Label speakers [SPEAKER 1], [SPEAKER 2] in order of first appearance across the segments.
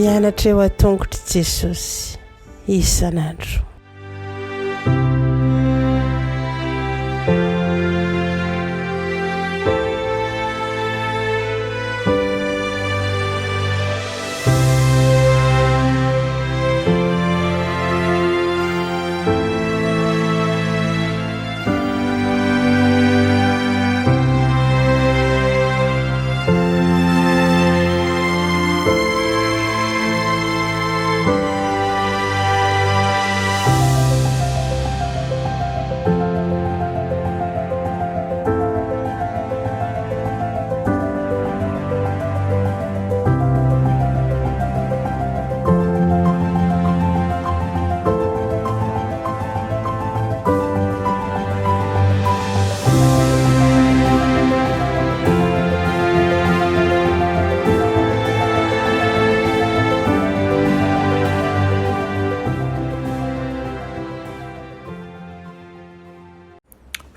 [SPEAKER 1] mianatra eo a-tongotry Jesosy isan'andro.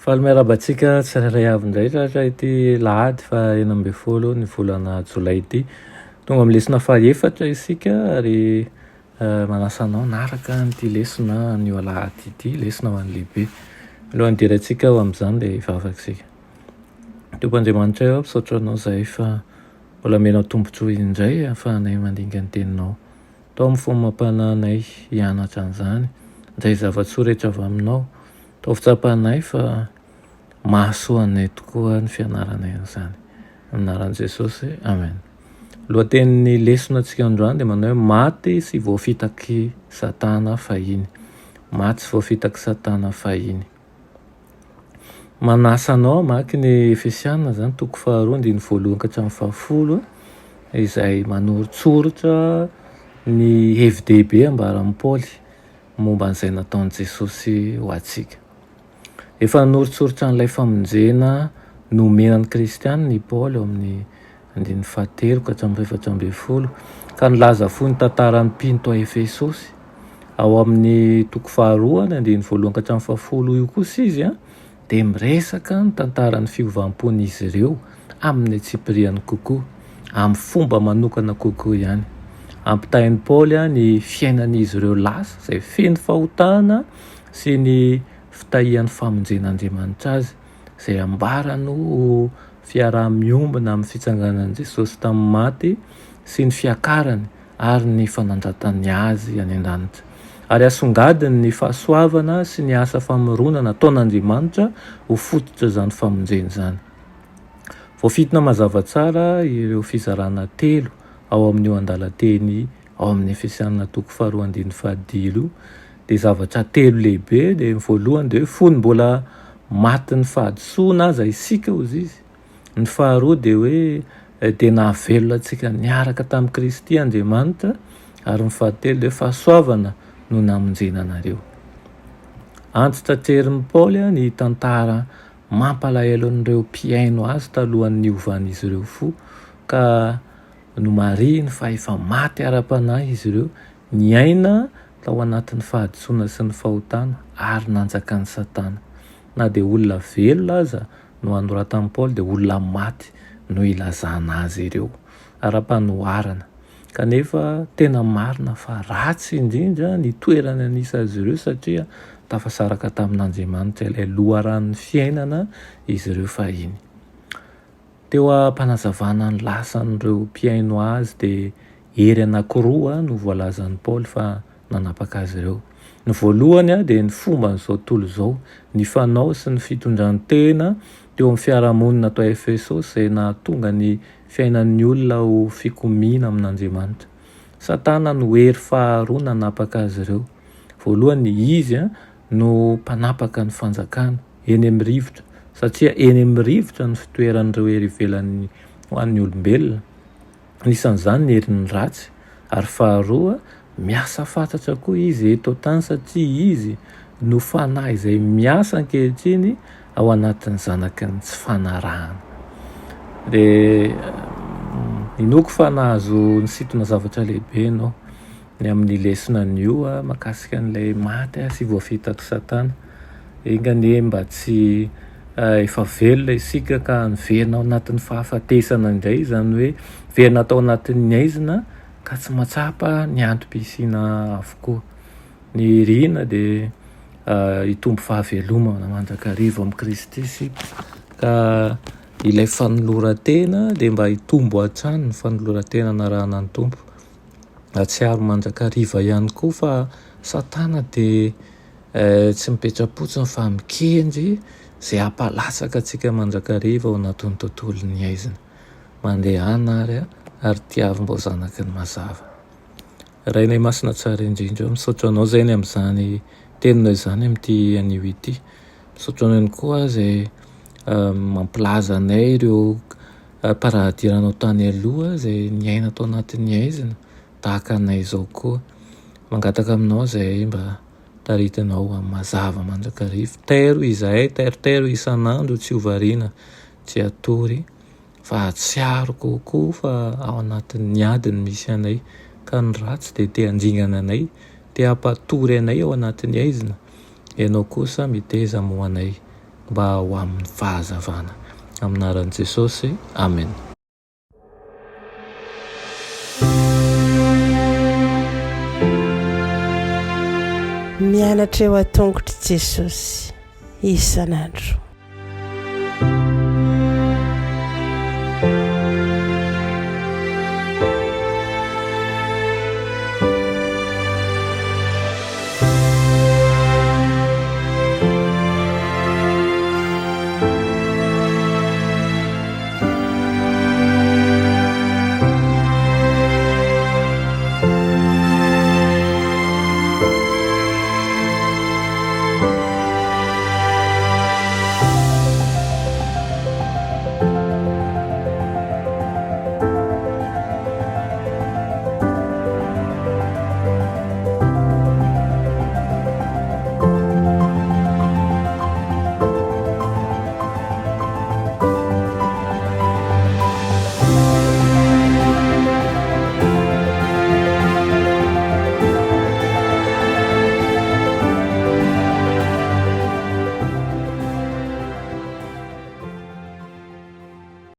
[SPEAKER 2] Falomerabantsika tsirairay avy indray raha ity lahady fa 9 ny volana Jolay ity. Tonga amin'ny lesona faha-efatra isika ary manasanao naraka n'ity lesona ny lahady ity, lesona ho an'ny lehibe. Alohan'ny dirantsika ao amin'izany dia hivavaka. Tompo-Andriamanitra eo misaotra anao izay fa mbola menao tombontsoa indray ahafahanay mandinga ny teninao. Tao amin'ny fomba mampananay hianatra an'izany, izay zava-tsoa rehetra avy aminao. Tao fitsapanay fa mahasoanay tokoa ny fianaranay an'izany. Anaran'i Jesosy, amen. Lohatenin'ny lesona antsika androany dia manao hoe maty sy voafitaky Satana fahiny. Maty sy voafitaky Satana fahiny. Manasanao maky ny Efesiana zany, toko 2:1-10 izay manoritsoritra ny hevi-dehibe ambaran'i Paoly momba an'izay nataon'i Jesosy ho antsika. Efa noritsoritra n'ilay famonjena nomenan'ny Kristianina ny Paoly ao amin'ny 7:1-12 ka nilaza fo ny tantaran'ny mpinto a Efesosy ao amin'ny toko 2:1-10 io kosa izy dia miresaka ny tantaran'ny fiovam-pon'izy ireo amin'ny tsipiriany kokoa, amin'ny fomba manokana kokoa ihany. Ampitahin'i Paoly ny fiainan'izy ireo lasa izay feno fahotana sy ny fitahian'ny famonjen'Andriamanitra azy, izay ambarano fiaraha-miombina amin'ny fitsanganan'i Jesosy tamin'ny maty sy ny fiakarany ary ny fanandratan'ny azy any an-danitra. Ary asongadiny ny fahasoavana sy ny asa famoronana ataon'Andriamanitra ho fototra izany famonjena izany. Voafitina mazava tsara ireo fizarana telo ao amin'io andalan-teny ao amin'ny Efesiana toko 2:1-10 dia zavatra telo lehibe. Dia voalohany dia fony mbola maty ny fahadisoana aza isika ozy izy. Ny faharoa dia hoe dia nahavelona antsika niaraka tamin'i Kristy Andriamanitra, ary ny fahatelo dia fahasoavana no namonjena anareo. Antitra-trerin'i Paoly ny tantara mampalahelo an'ireo mpiaino azy talohan'ny hiovan'izy ireo fo, ka no mariny fa efa maty ara-panahy izy ireo, niaina tao anatin'ny fahadisoana sy ny fahotana ary nanjaka ny Satana. Na dia olona velona aza no anoratan'i Paoly dia olona maty no ilazana azy ireo ara-panoharana. Kanefa tena marina fa ratsy indrindra ny toerana nisy azy ireo satria tafasaraka tamin'Andriamanitra ilay loharan'ny fiainana izy ireo fahiny. Teo ampanazavana ny lasan'ireo mpiaino azy dia hery anankiroa no voalazan'i Paoly fa nanapaka azy ireo. Ny voalohany dia ny fomba n'izao tontolo izao, ny fanao sy ny fitondran-tena teo amin'ny fiarahamonina atao Efesosy izay nahatonga ny fiainan'ny olona ho fikomiana amin'Andriamanitra. Satana no hery faharoa nanapaka azy ireo. Voalohany izy no mpanapaka ny fanjakana eny amin'ny rivotra, satria eny amin'ny rivotra ny fitoeran'ireo hery ivelany ho an'ny olombelona. Anisan'izany ny herin'ny ratsy. Ary faharoa, miasa fantatra koa izy eto tany satria izy no fanahy izay miasa ankehitriny ao anatin'ny zanakany tsy fanarahana. Dia inoko fa nahazo ny sitona zavatra lehibe ianao ny amin'ny lesona an'io makasika an'ilay maty sy voafitaky Satana. Engany mba tsy efa velona isika ka niverina ao anatin'ny fahafatesana indray, izany hoe verina tao anatin'ny aizina ka tsy matsapa ny antom-pisiana avokoa. Ny rina dia hitombo fahavelomana mandrakariva amin'ny Kristy isika, ka ilay fanoloran-tena dia mba hitombo hatrany ny fanoloran-tena anarahana ny tompo. Atsiaro mandrakariva ihany koa fa Satana dia tsy mipetra-potsiny fa mikendry izay hampalatsaka antsika mandrakariva ao anatin'ny tontolon'ny aizina. Mandehana ary tiavim-bao zanaky ny mazava. Rainay masina tsara indrindra, misaotra anao zay ny amin'izany teninao izany amin'ity anio ity. Misaotra anao ihany koa izay mampilaza anay ireo parahadiranao tany aloha izay niaina tao anatin'ny aizina tahaka anay izao koa. Mangataka aminao izay mba taritinao amin'ny mazava mandrakariva. Tairo izahay, tairo isan'andro tsy hovariana, tsy atory, fa atsiaro kokoa fa ao anatin'ny adiny misy anay, ka ny ratsy dia te handringana anay, te hampatory anay ao anatin'ny aizina. Ianao kosa miteza mo anay mba ho amin'ny fahazavana. Amin'ny anaran'i Jesosy, amen.
[SPEAKER 1] Mianatra eo an-tongotry Jesosy isan'andro.